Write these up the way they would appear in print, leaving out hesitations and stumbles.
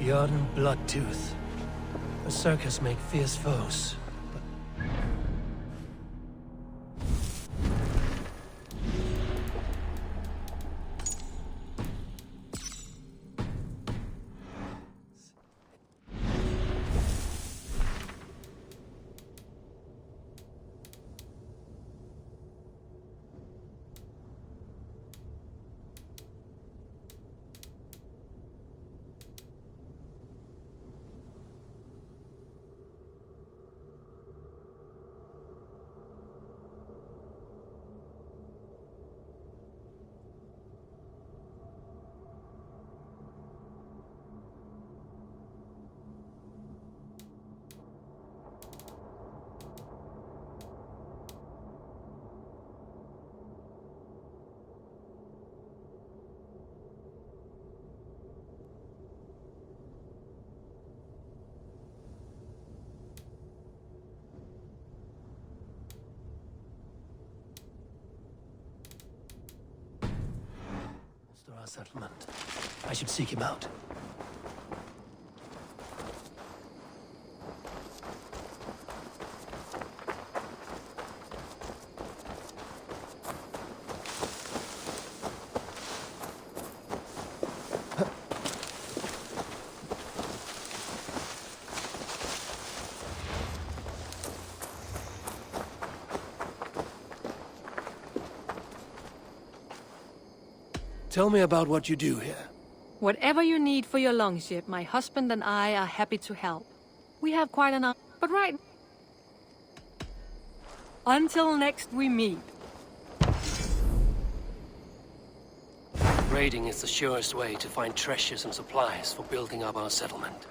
The ardent Bloodtooth. Berserkers make fierce foes. Our settlement. I should seek him out. Tell me about what you do here. Whatever you need for your longship, my husband and I are happy to help. We have quite enough, but right... Until next we meet. Raiding is the surest way to find treasures and supplies for building up our settlement.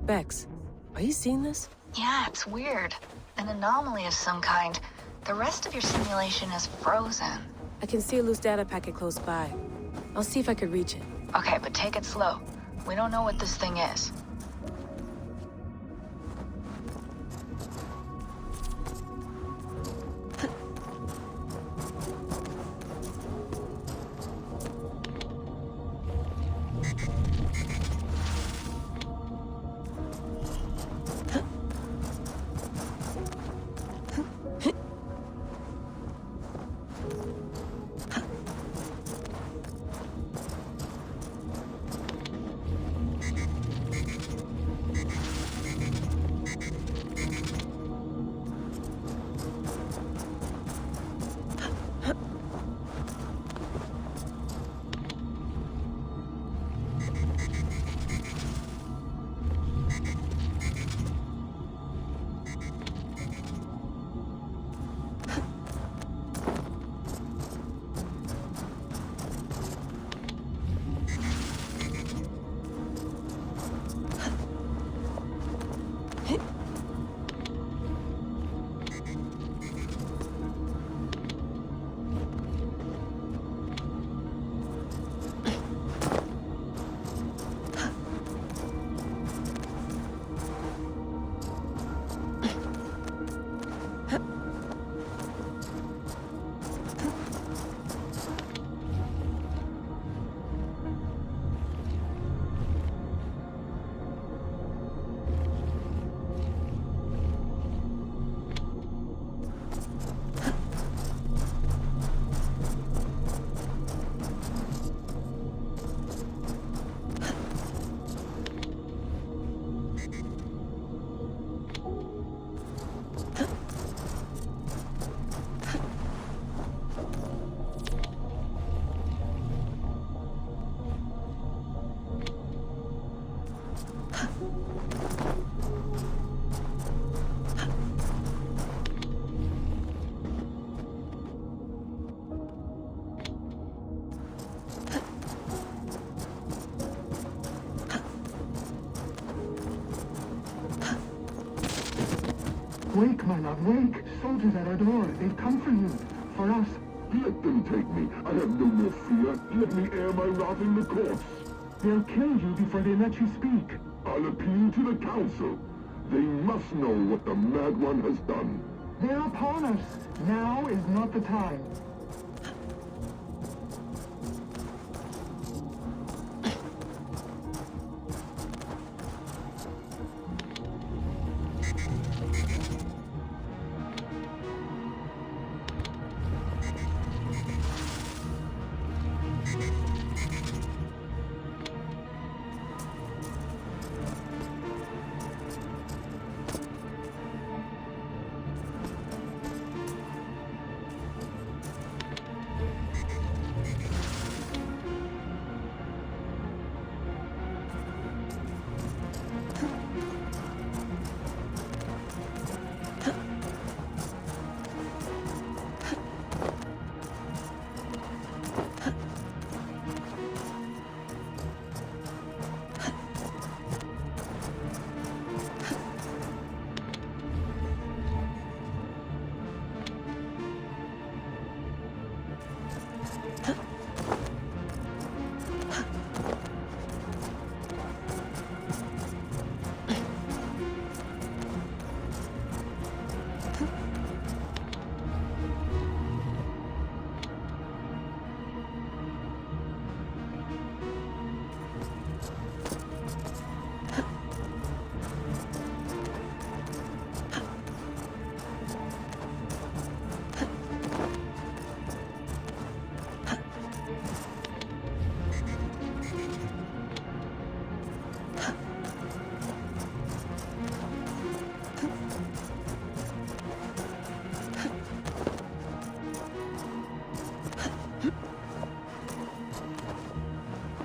Bex, are you seeing this? Yeah, it's weird. An anomaly of some kind. The rest of your simulation is frozen. I can see a loose data packet close by. I'll see if I could reach it. Okay, but take it slow. We don't know what this thing is. Wake, my love, wake! Soldiers at our door. They've come for you. For us. Let them take me. I have no more fear. Let me air my wrath in the courts. They'll kill you before they let you speak. I'll appeal to the council. They must know what the Mad One has done. They're upon us. Now is not the time.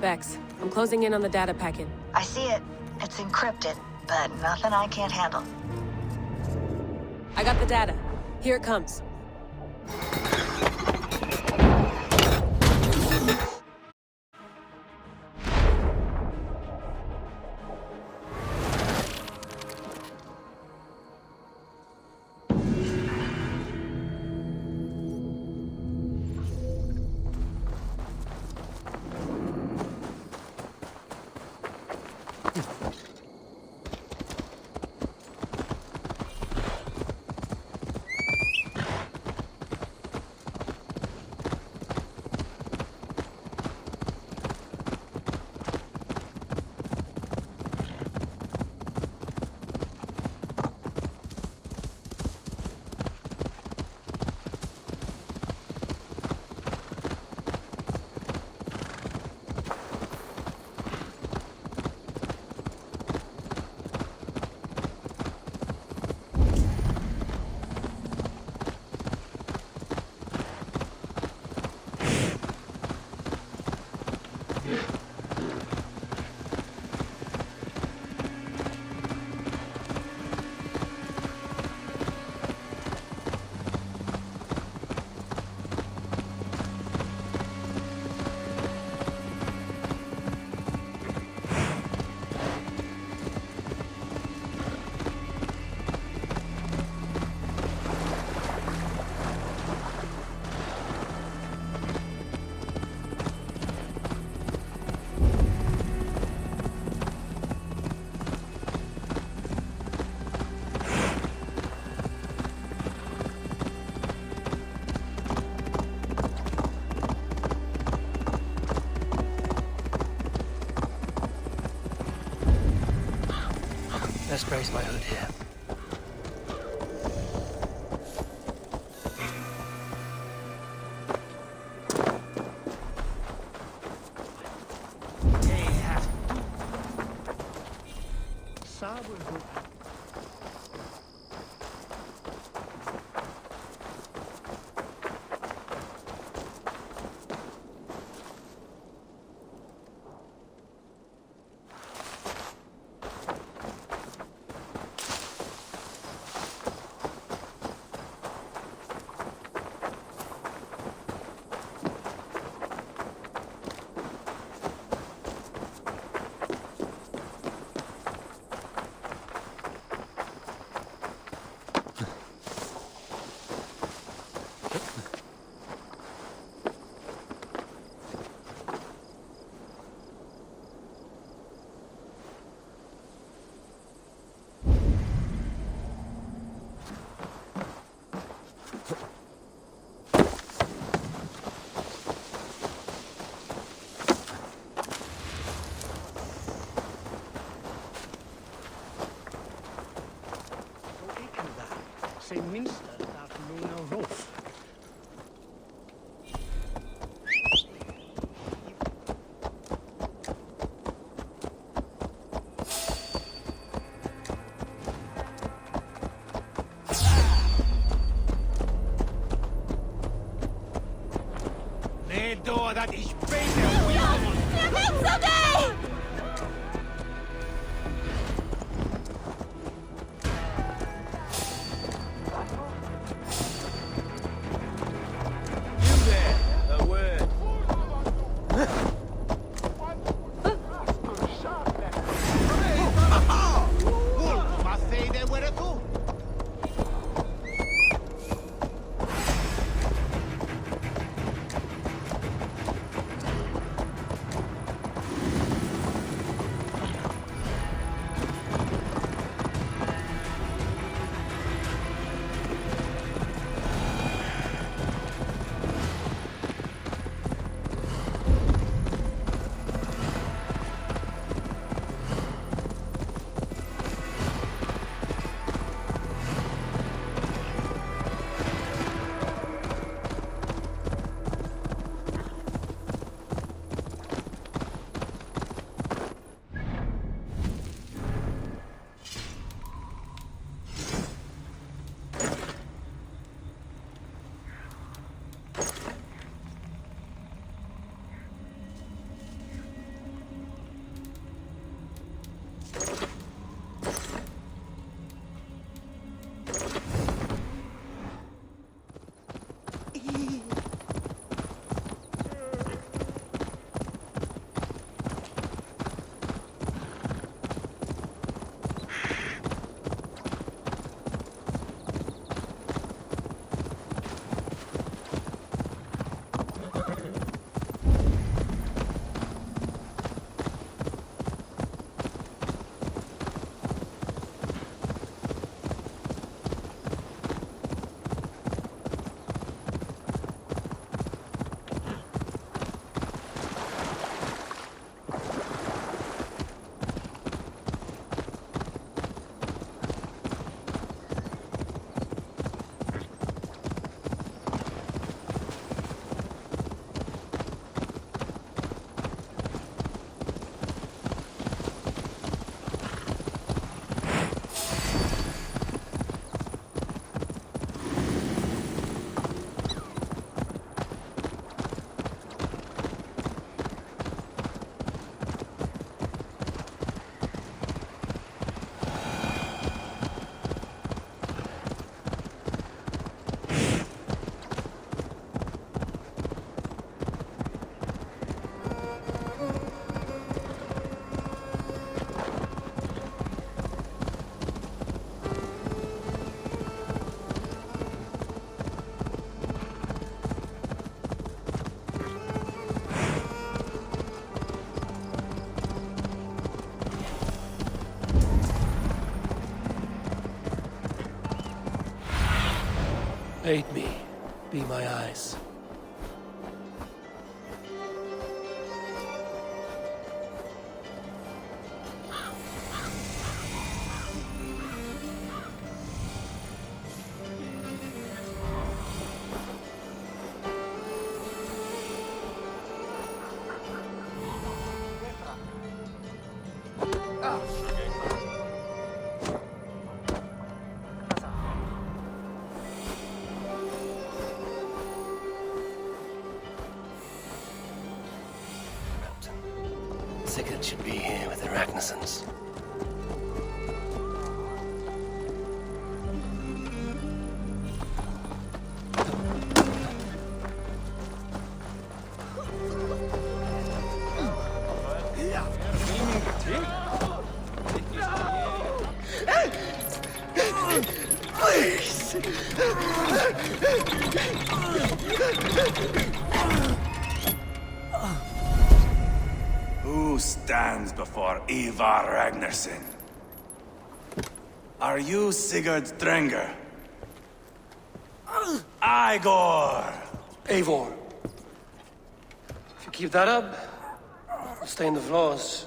Bex, I'm closing in on the data packet. I see it. It's encrypted, but nothing I can't handle. I got the data. Here it comes. Let's brace my hood here. Minster daar Luna Rolf. Nee, door dat is beter. Aid me. Be my eyes. Sigurd should be here with the Ragnarsons. Who stands before Ivar Ragnarsson? Are you Sigurd Drenger? Igor! Eivor. If you keep that up, you'll stain the floors.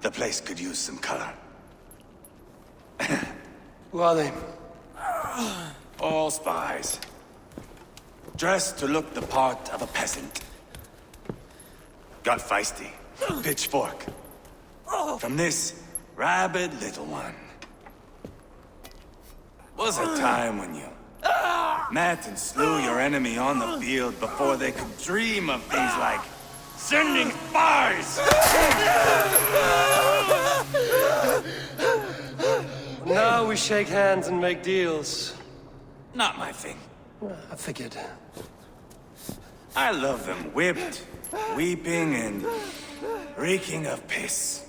The place could use some color. Who are they? All spies. Dressed to look the part of a peasant. Got feisty. Pitchfork. From this rabid little one. Was a time when you met and slew your enemy on the field before they could dream of things like sending spies! Now we shake hands and make deals. Not my thing. I figured. I love them whipped, weeping, and reeking of piss.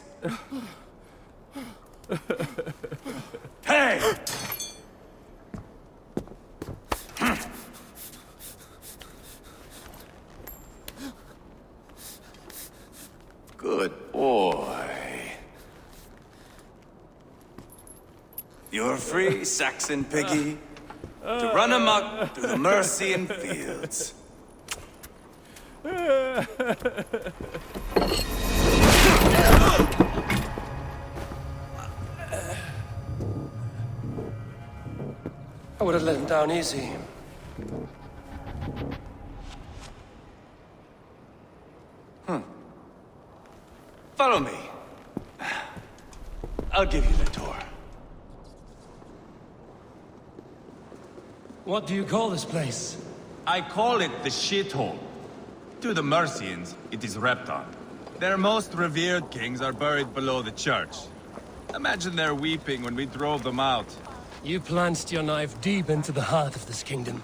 Hey! Good boy. You're free, Saxon piggy, to run amok through the Mercian fields. I would have let him down easy. Follow me. I'll give you the tour. What do you call this place? I call it the shithole. To the Mercians, it is Repton. Their most revered kings are buried below the church. Imagine their weeping when we drove them out. You plunged your knife deep into the heart of this kingdom.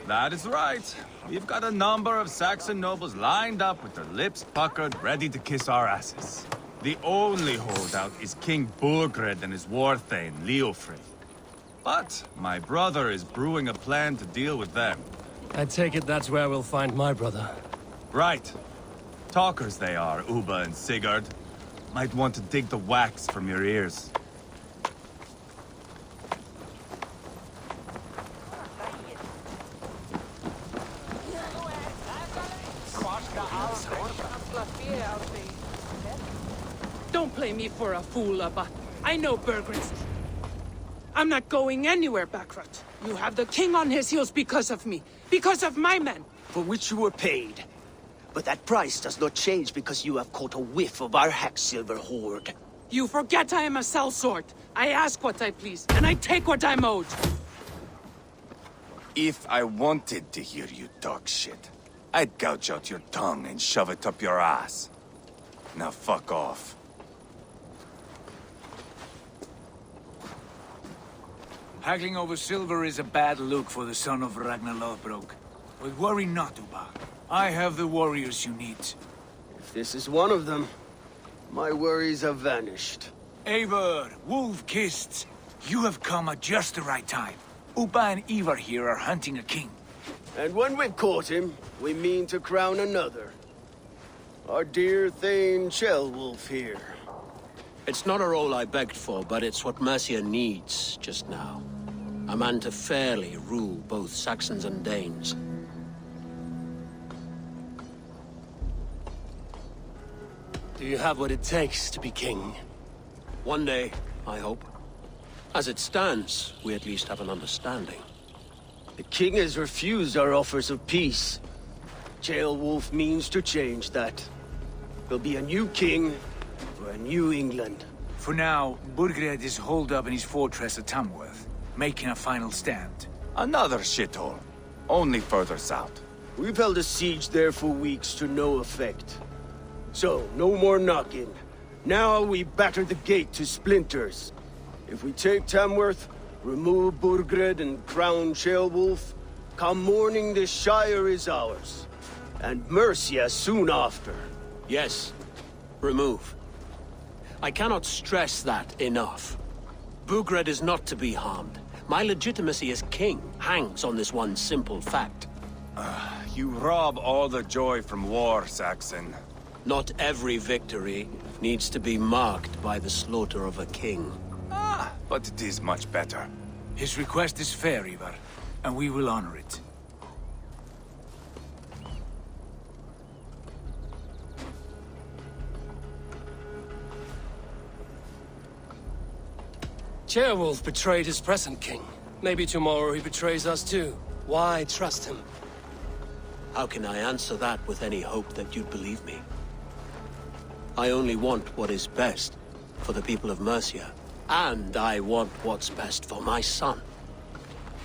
That is right. We've got a number of Saxon nobles lined up with their lips puckered, ready to kiss our asses. The only holdout is King Burgred and his war thane, Leofrith. But my brother is brewing a plan to deal with them. I take it that's where we'll find my brother. Right. Talkers they are, Uba and Sigurd. Might want to dig the wax from your ears. Don't play me for a fool, Abba. I know Burgred's. I'm not going anywhere, Backrot. You have the king on his heels because of me. Because of my men. For which you were paid. But that price does not change because you have caught a whiff of our Hacksilver hoard. You forget I am a sellsword. I ask what I please, and I take what I'm owed. If I wanted to hear you talk shit, I'd gouge out your tongue and shove it up your ass. Now fuck off. Haggling over silver is a bad look for the son of Ragnar Lothbrok. But worry not, Uba. I have the warriors you need. If this is one of them, my worries have vanished. Eivor, wolf-kissed, you have come at just the right time. Uba and Ivar here are hunting a king. And when we've caught him, we mean to crown another. Our dear Thane Shellwolf here. It's not a role I begged for, but it's what Mercia needs just now. A man to fairly rule both Saxons and Danes. Do you have what it takes to be king? One day, I hope. As it stands, we at least have an understanding. The king has refused our offers of peace. Ceolwulf means to change that. There'll be a new king for a new England. For now, Burgred is holed up in his fortress at Tamworth, making a final stand. Another shithole. Only further south. We've held a siege there for weeks to no effect. So, no more knocking. Now we batter the gate to splinters. If we take Tamworth, remove Burgred and crown Ceolwulf, come morning the Shire is ours. And Mercia soon after. Yes, remove. I cannot stress that enough. Burgred is not to be harmed. My legitimacy as king hangs on this one simple fact. You rob all the joy from war, Saxon. Not every victory needs to be marked by the slaughter of a king. But it is much better. His request is fair, Ivar, and we will honor it. Ceolwulf betrayed his present king. Maybe tomorrow he betrays us too. Why trust him? How can I answer that with any hope that you'd believe me? I only want what is best for the people of Mercia. And I want what's best for my son.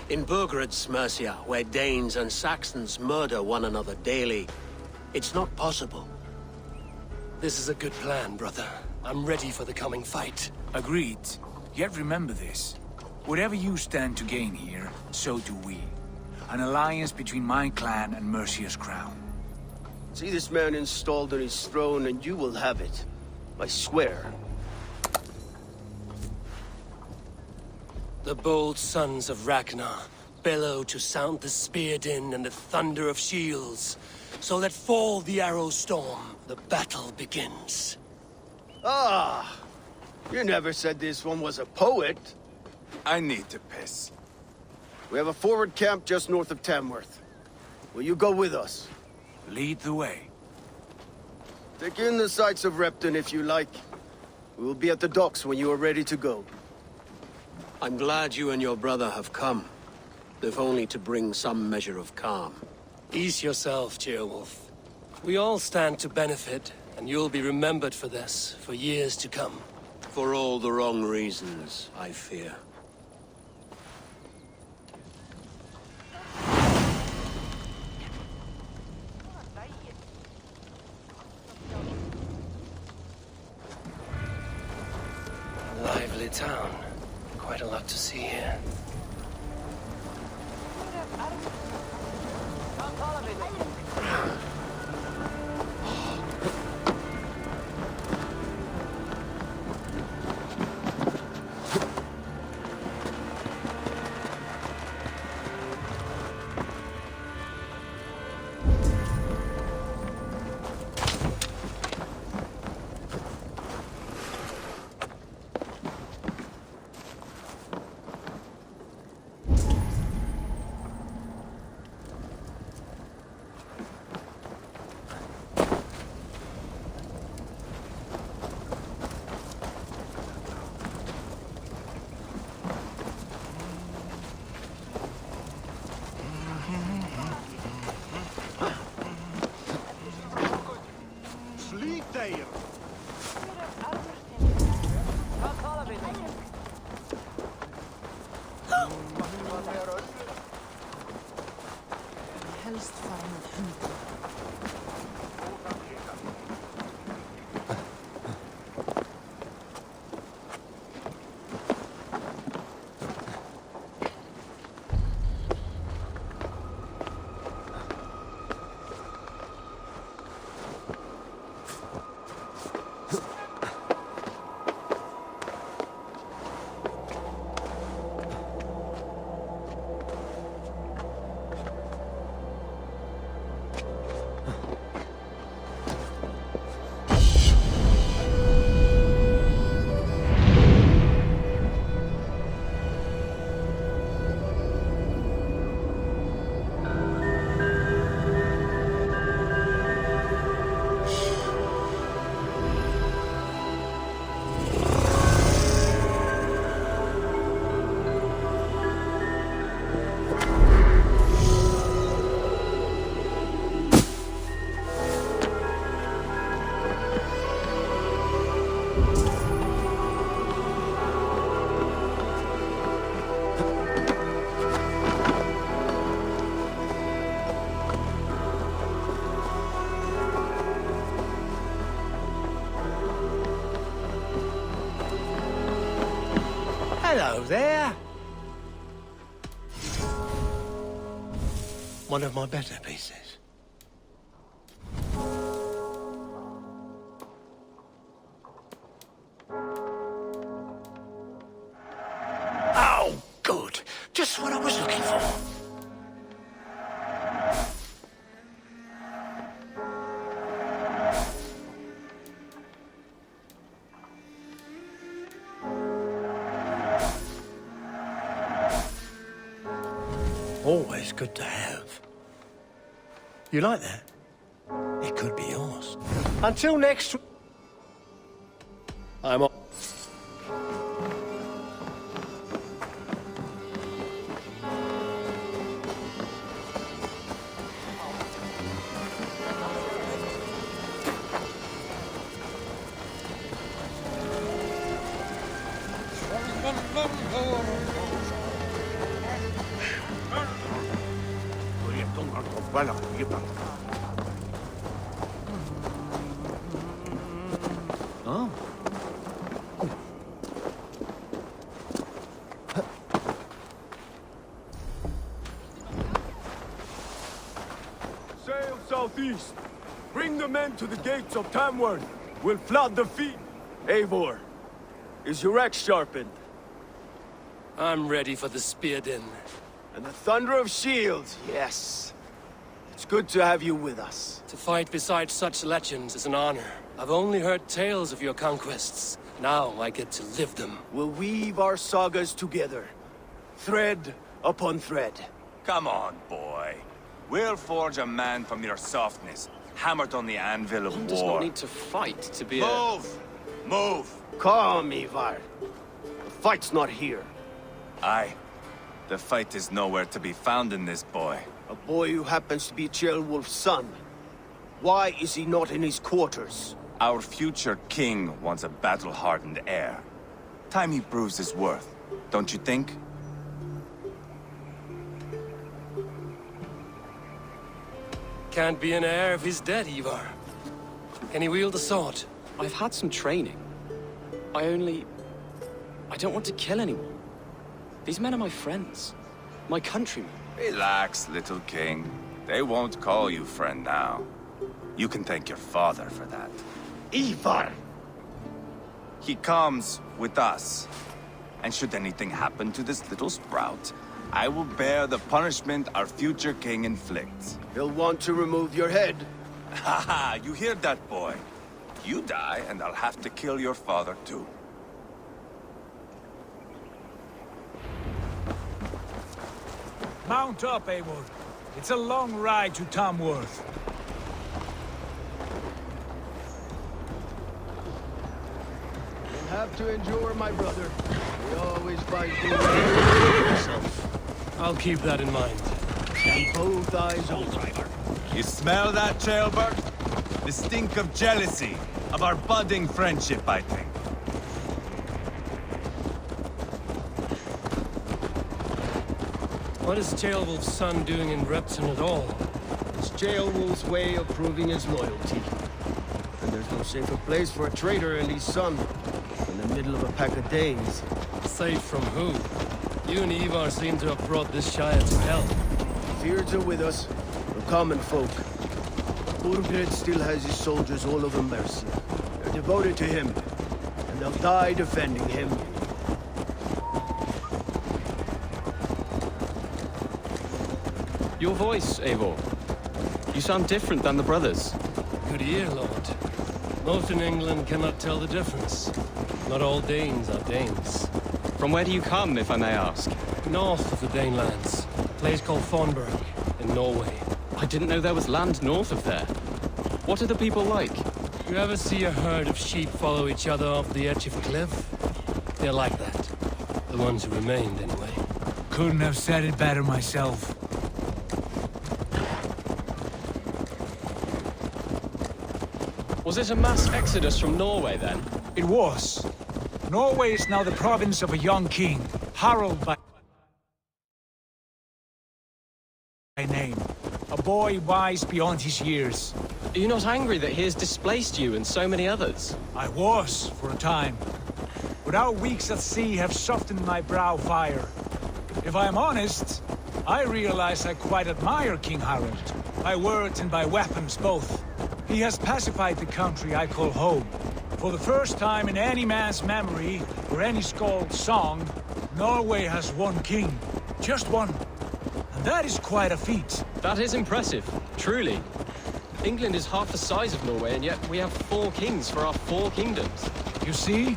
In Burgred's Mercia, where Danes and Saxons murder one another daily, it's not possible. This is a good plan, brother. I'm ready for the coming fight. Agreed. Yet remember this. Whatever you stand to gain here, so do we. An alliance between my clan and Mercia's crown. See this man installed on his throne and you will have it. I swear. The bold sons of Ragnar bellow to sound the spear din and the thunder of shields. So let fall the arrow storm. The battle begins. Ah! You never said this one was a poet. I need to piss. We have a forward camp just north of Tamworth. Will you go with us? Lead the way. Take in the sights of Repton if you like. We will be at the docks when you are ready to go. I'm glad you and your brother have come, if only to bring some measure of calm. Ease yourself, Ceolwulf. We all stand to benefit, and you'll be remembered for this for years to come. For all the wrong reasons, I fear. Lively town. Quite a lot to see here. Hello there. One of my better pieces. Oh, good. Just what I was looking for. Always good to have. You like that? It could be yours. Until next... I'm off. Oh. Sail southeast. Bring the men to the gates of Tamworth. We'll flood the feet. Eivor, is your axe sharpened? I'm ready for the spear din. And the thunder of shields, yes. It's good to have you with us. To fight beside such legends is an honor. I've only heard tales of your conquests. Now I get to live them. We'll weave our sagas together. Thread upon thread. Come on, boy. We'll forge a man from your softness, hammered on the anvil of One war. does not need to fight to be Move! Move! Calm, Ivar. The fight's not here. Aye. The fight is nowhere to be found in this boy. A boy who happens to be Ceolwulf's son. Why is he not in his quarters? Our future king wants a battle-hardened heir. Time he proves his worth, don't you think? Can't be an heir if he's dead, Ivar. Can he wield a sword? I've had some training. I don't want to kill anyone. These men are my friends. My countrymen. Relax, little king. They won't call you friend now. You can thank your father for that. Ivar! He comes with us. And should anything happen to this little sprout, I will bear the punishment our future king inflicts. He'll want to remove your head. Haha, you hear that, boy? You die, and I'll have to kill your father, too. Mount up, Eivor. It's a long ride to Tamworth. You'll have to endure, my brother. We always fight yourself. I'll keep that in mind. And both eyes open. You smell that, Jailbird? The stink of jealousy, of our budding friendship, I think. What is Ceolwulf's son doing in Repton at all? It's Ceolwulf's way of proving his loyalty. And there's no safer place for a traitor and his son in the middle of a pack of Danes. Safe from who? You and Ivar seem to have brought this Shire to hell. Fears are with us. We're common folk. Burgred still has his soldiers all over Mercia. They're devoted to him, and they'll die defending him. Your voice, Eivor. You sound different than the brothers. Good ear, Lord. Most in England cannot tell the difference. Not all Danes are Danes. From where do you come, if I may ask? North of the Danelands. A place called Thornburg, in Norway. I didn't know there was land north of there. What are the people like? You ever see a herd of sheep follow each other off the edge of a cliff? They're like that. The ones who remained, anyway. Couldn't have said it better myself. Was it a mass exodus from Norway, then? It was. Norway is now the province of a young king, Harald by name. A boy wise beyond his years. Are you not angry that he has displaced you and so many others? I was, for a time. But our weeks at sea have softened my brow fire. If I am honest, I realize I quite admire King Harald. By words and by weapons, both. He has pacified the country I call home. For the first time in any man's memory, or any skald's song, Norway has one king. Just one. And that is quite a feat. That is impressive, truly. England is half the size of Norway, and yet we have 4 kings for our 4 kingdoms. You see?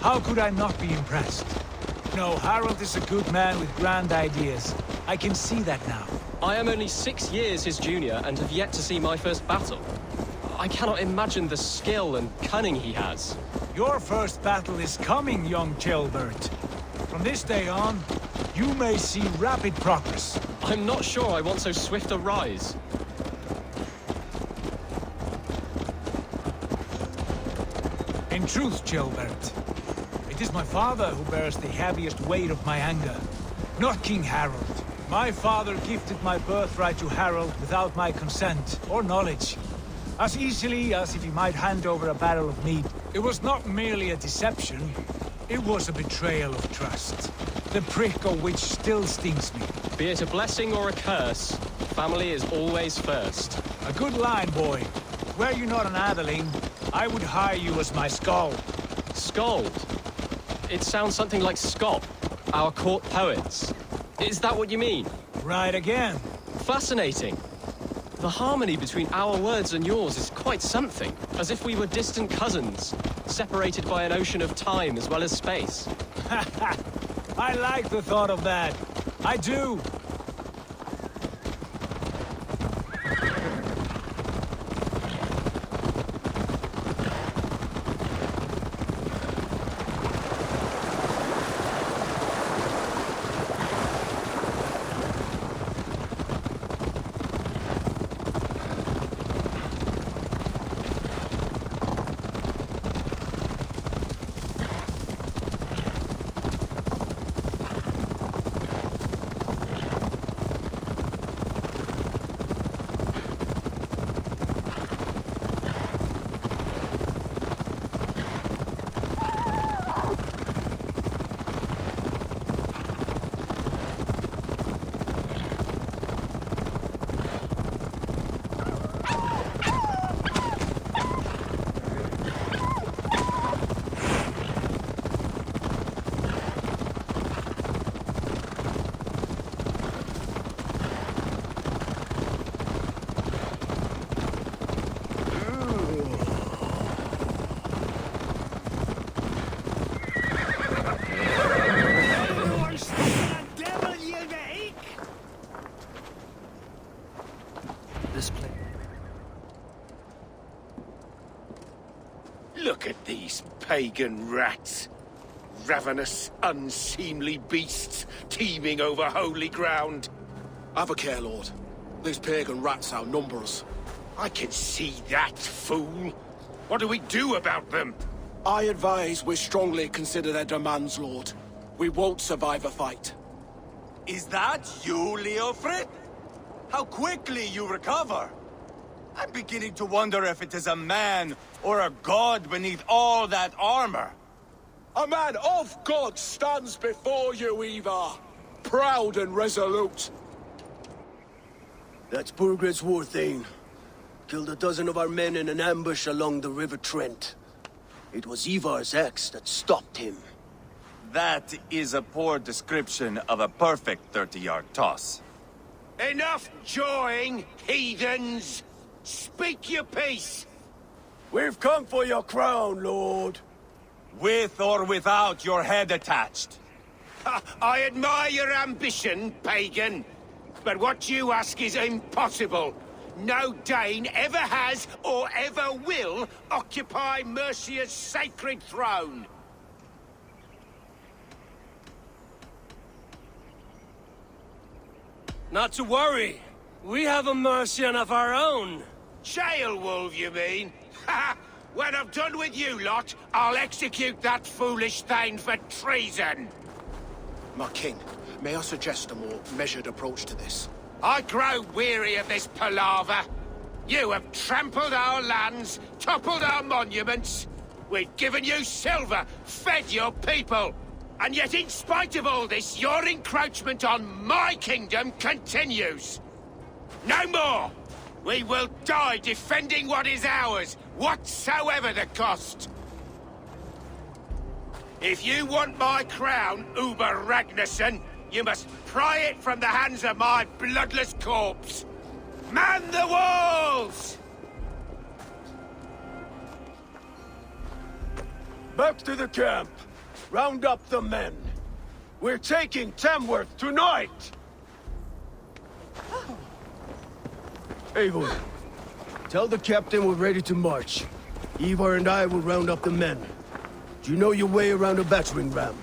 How could I not be impressed? No, Harald is a good man with grand ideas. I can see that now. I am only 6 years his junior and have yet to see my first battle. I cannot imagine the skill and cunning he has. Your first battle is coming, young Chilbert. From this day on, you may see rapid progress. I'm not sure I want so swift a rise. In truth, Chilbert, it is my father who bears the heaviest weight of my anger, not King Harald. My father gifted my birthright to Harald without my consent or knowledge. As easily as if he might hand over a barrel of meat. It was not merely a deception, it was a betrayal of trust. The prick of which still stings me. Be it a blessing or a curse, family is always first. A good line, boy. Were you not an atheling, I would hire you as my skald. Skald? It sounds something like Scott, our court poets. Is that what you mean? Right again. Fascinating. The harmony between our words and yours is quite something. As if we were distant cousins, separated by an ocean of time as well as space. I like the thought of that. I do. Look at these pagan rats. Ravenous, unseemly beasts teeming over holy ground. Have a care, Lord. These pagan rats outnumber us. I can see that, fool. What do we do about them? I advise we strongly consider their demands, Lord. We won't survive a fight. Is that you, Leofrid? How quickly you recover! I'm beginning to wonder if it is a man or a god beneath all that armor. A man of God stands before you, Ivar. Proud and resolute. That's Burgred's Warthane. Killed a dozen of our men in an ambush along the River Trent. It was Ivar's axe that stopped him. That is a poor description of a perfect 30-yard toss. Enough jawing, heathens! Speak your piece! We've come for your crown, Lord. With or without your head attached. I admire your ambition, pagan. But what you ask is impossible. No Dane ever has or ever will occupy Mercia's sacred throne. Not to worry. We have a Mercian of our own. Jail wolf, you mean? Ha! When I'm done with you lot, I'll execute that foolish thing for treason. My king, may I suggest a more measured approach to this? I grow weary of this palaver. You have trampled our lands, toppled our monuments. We've given you silver, fed your people. And yet in spite of all this, your encroachment on my kingdom continues. No more! We will die defending what is ours, whatsoever the cost. If you want my crown, Uber Ragnarsson, you must pry it from the hands of my bloodless corpse. Man the walls! Back to the camp. Round up the men. We're taking Tamworth tonight! Eivor, tell the captain we're ready to march. Ivar and I will round up the men. Do you know your way around a battering ram?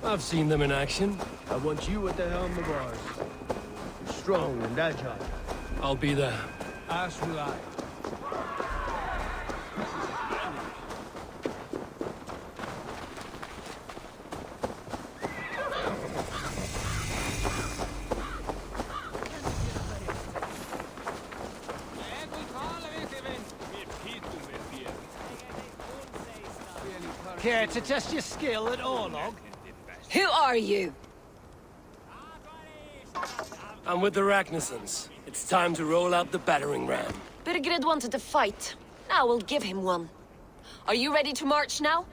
I've seen them in action. I want you at the helm of ours. You're strong and agile. I'll be there. As will I. Care to test your skill at Orlog? Who are you? I'm with the Ragnarssons. It's time to roll out the battering ram. Birgrid wanted to fight. Now we'll give him one. Are you ready to march now?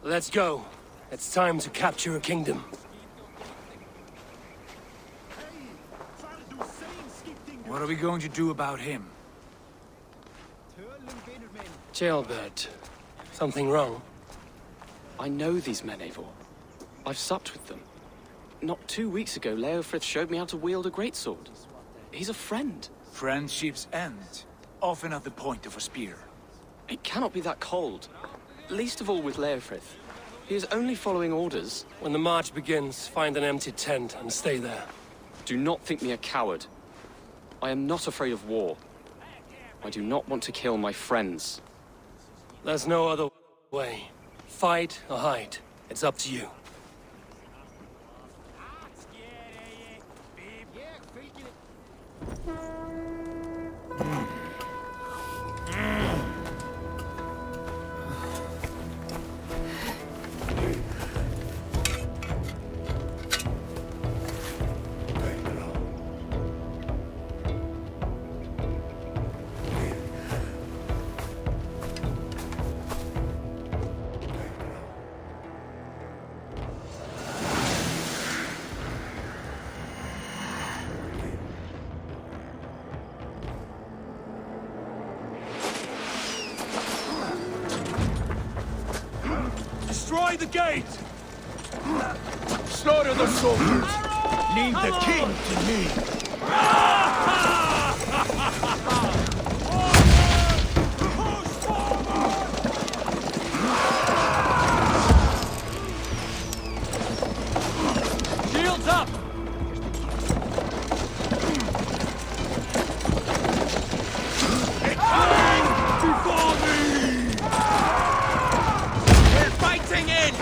Let's go. It's time to capture a kingdom. What are we going to do about him? Jailbird. Something wrong? I know these men, Eivor. I've supped with them. Not 2 weeks ago, Leofrith showed me how to wield a greatsword. He's a friend. Friendships end, often at the point of a spear. It cannot be that cold. Least of all with Leofrith. He is only following orders. When the march begins, find an empty tent and stay there. Do not think me a coward. I am not afraid of war. I do not want to kill my friends. There's no other way. Fight or hide. It's up to you. Destroy the gate! Slaughter the soldiers! Leave the king to me! Shields up! It's coming! Before me! We're fighting in!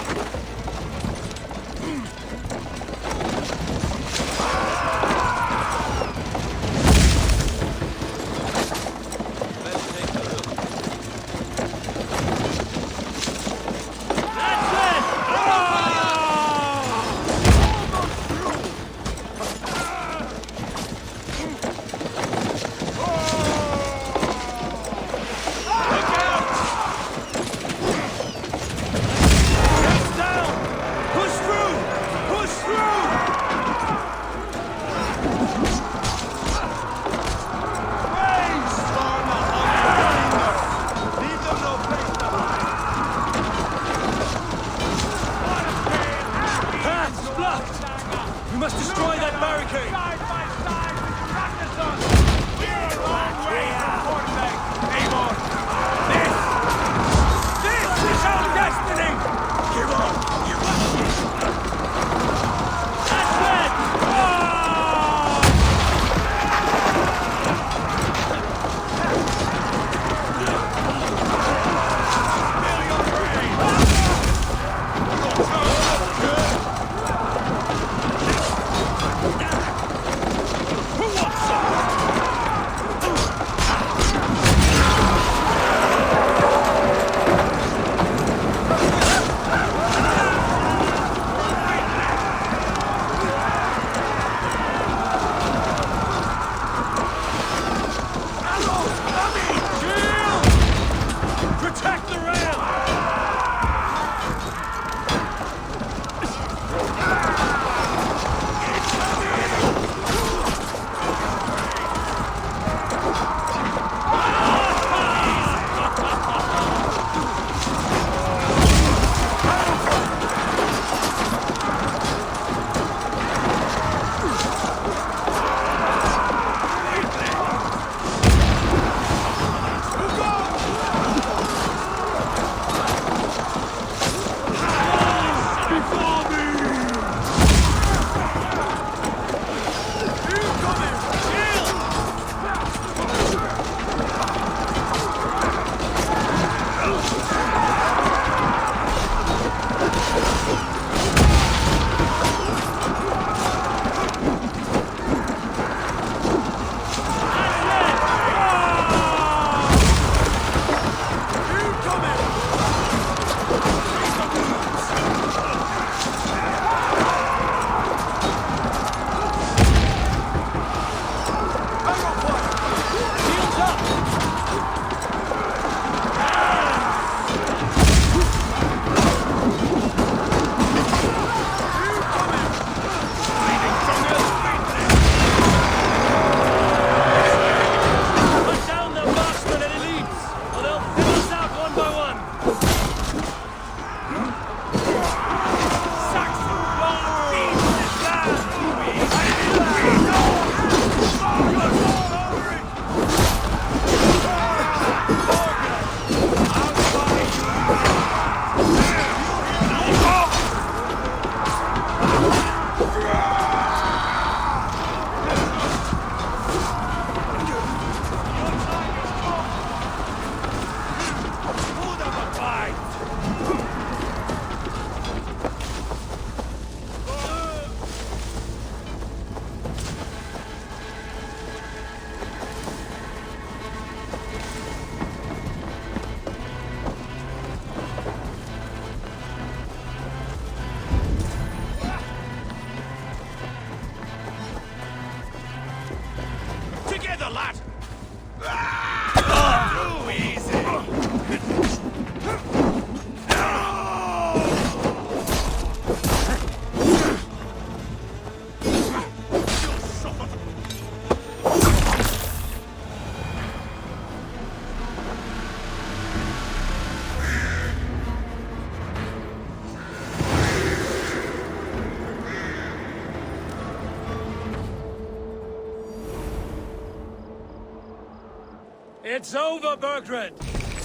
It's over, Burgred!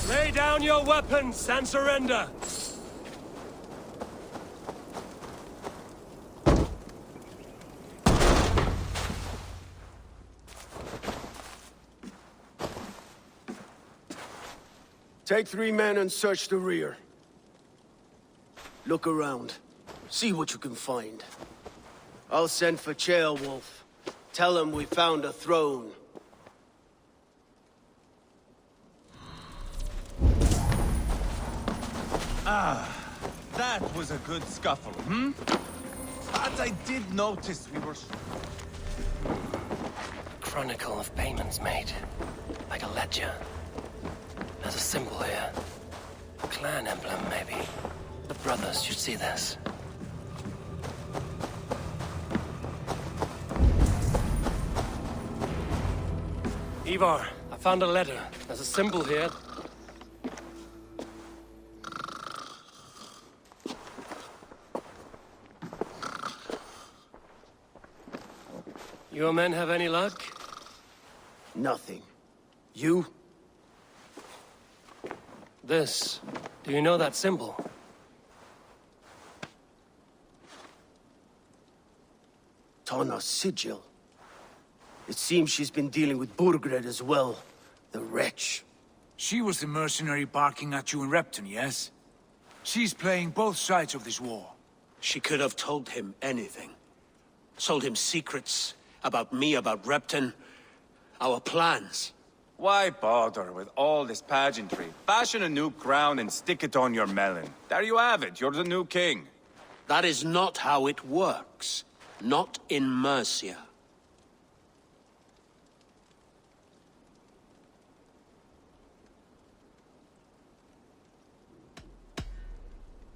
Lay down your weapons and surrender! Take 3 men and search the rear. Look around. See what you can find. I'll send for Ceolwulf. Tell him we found a throne. Ah, that was a good scuffle, hmm? But I did notice we were... Chronicle of payments made. Like a ledger. There's a symbol here. A clan emblem, maybe. The brothers should see this. Ivar, I found a letter. There's a symbol here. Your men have any luck? Nothing. You? This. Do you know that symbol? Tana's sigil. It seems she's been dealing with Burgred as well. The wretch. She was the mercenary barking at you in Repton, yes? She's playing both sides of this war. She could have told him anything. Told him secrets about me, about Repton, our plans. Why bother with all this pageantry? Fashion a new crown and stick it on your melon. There you have it, you're the new king. That is not how it works. Not in Mercia.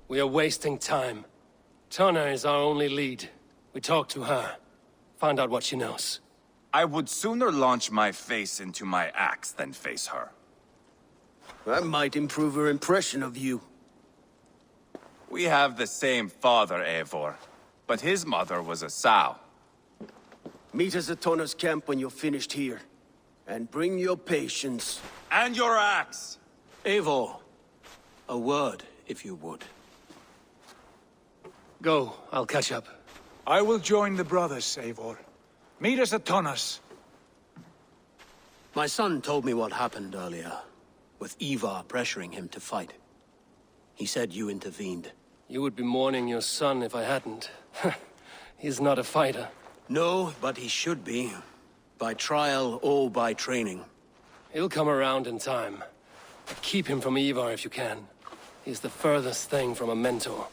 We are wasting time. Tana is our only lead. We talk to her. Find out what she knows. I would sooner launch my face into my axe than face her. That might improve her impression of you. We have the same father, Eivor. But his mother was a sow. Meet us at Tana's camp when you're finished here. And bring your patience. And your axe! Eivor, a word, if you would. Go, I'll catch up. I will join the brothers, Eivor. Meet us at Tana's. My son told me what happened earlier, with Ivar pressuring him to fight. He said you intervened. You would be mourning your son if I hadn't. He's not a fighter. No, but he should be. By trial or by training. He'll come around in time. Keep him from Ivar if you can. He's the furthest thing from a mentor.